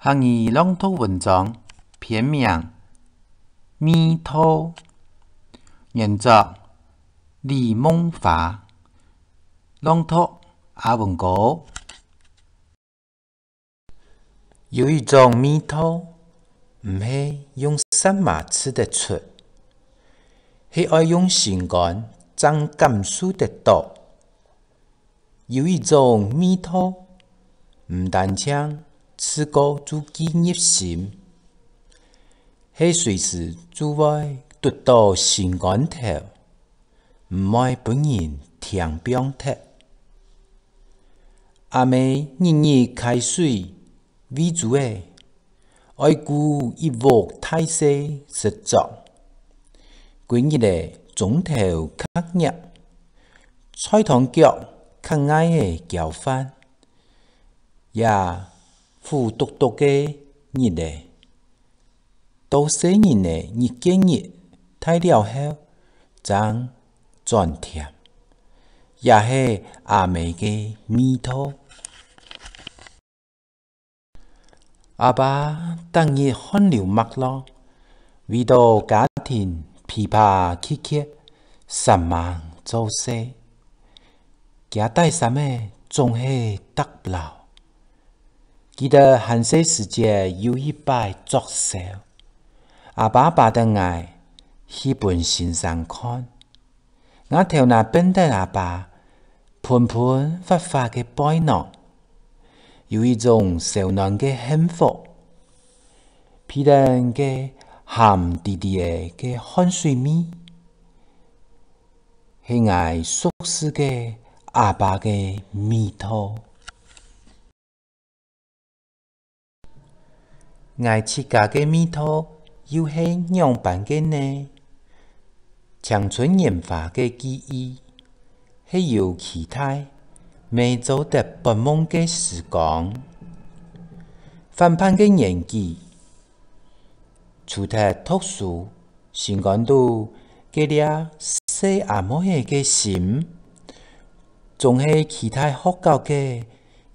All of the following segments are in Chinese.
汉语朗读文章篇名《蜜桃》，原作李梦华，朗读阿文哥。有一种蜜桃，唔是用什么吃得出，是爱用心肝长感受得到。有一种蜜桃，唔单枪。吃过就记入心，是随时就会得到心肝头，唔爱本人听病痛。阿妹日日开水为主诶，爱顾一锅太细食作，每日诶钟头较热，菜汤脚较爱诶搅饭，也。苦毒毒嘅日嘞，到些人嘞日见日太了后，将转甜，也是阿妹嘅味道。阿爸当日看了麦咯，为到家庭琵琶曲曲，三忙做事，家带什么总是得不了。记得寒舍时节有一摆作秀，阿爸把得我去本先生看，我头那边的阿爸喷喷发发的背囊，有一种少男的幸福，别人的咸滴滴的汗水味，是我熟悉的阿爸的味道。我自家的味道又是样板的呢？青春年华的记忆，是有期待未走得不梦的时光。翻盘的年纪，除了读书，心肝都给了细阿妹的心，总是期待学校的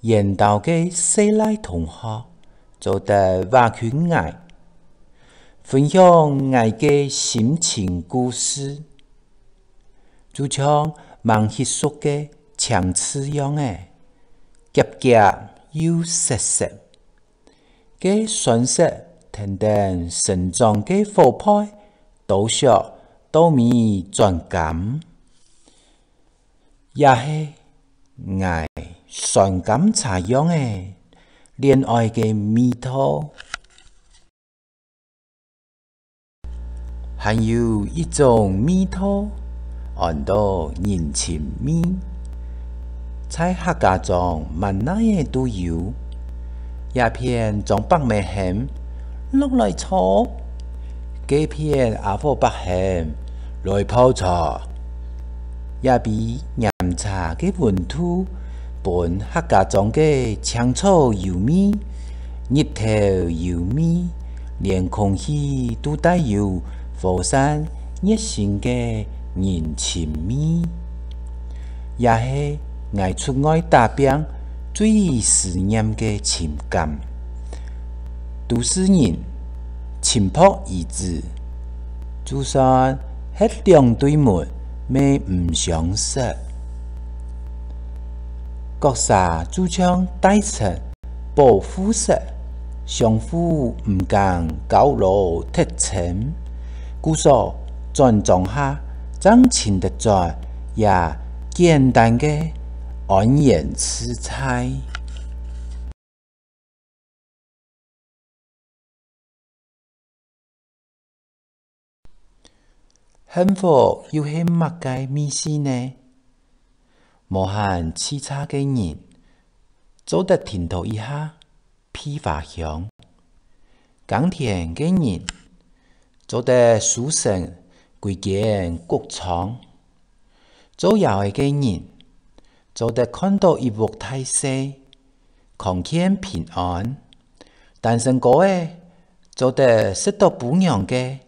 研究的细赖同学。做得挖掘爱，分享爱嘅心情故事，就像望翕书嘅墙刺样诶，夹夹又实实，嘅酸涩等等成长嘅火派，都小都米转感，也是爱酸感茶样诶。恋爱的味道，还有一种味道，按到人情味，在客家中蛮哪嘢都有，一片种白梅馅落来炒，几片阿火白馅来泡茶，也比饮茶嘅温度。本客家中嘅青草油味、日头油味，连空气都带有火山热情嘅人情味，也是我出外打拼最思念嘅情感。都市人情魄一致，就算喺两对门，咩唔相识。各xã主張大城保護色，相互唔敢高樓鐵層，故所尊重下，真情得在也簡單嘅安然自在。幸福又係乜嘅意思呢？無限叱咤嘅人，做得停留一下，批發香；耕田嘅人，做得書生歸見谷倉；做窯嘅人，做得看到一屋大細，康健平安；單身狗誒，做得食到不娘嘅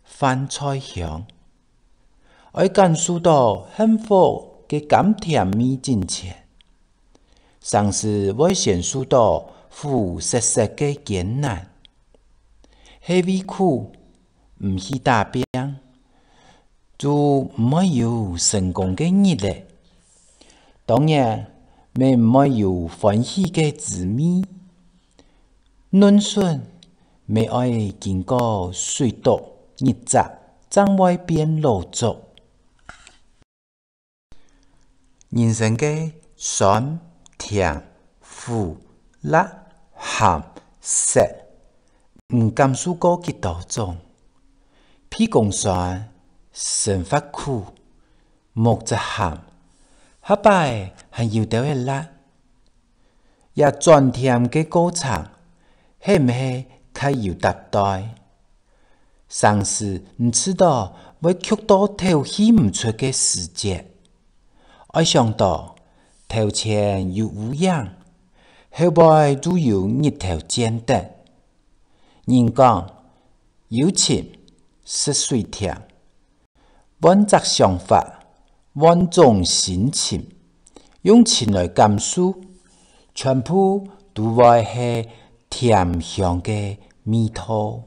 飯菜香，愛感受到幸福。嘅甘甜味真切，上次我先數到苦涩涩嘅艰难，係委屈唔去打拼，就唔會有成功嘅日子。當然，咪唔會有歡喜嘅滋味。論述咪愛經過水多日雜，才會變老作。人生嘅酸、甜、苦、辣、鹹、澀，唔甘數過幾多種。譬講酸，生發苦，木則鹹，下擺還有啲嘅辣，也轉甜嘅過程，係唔係較有搭待？生時唔知道會曲到頭戲唔出嘅時節。我想到頭前有烏陽，後擺就有日頭漸長。人講有情識水甜，萬種想法，萬種心情，用情來感受，全部都會係甜香嘅味道。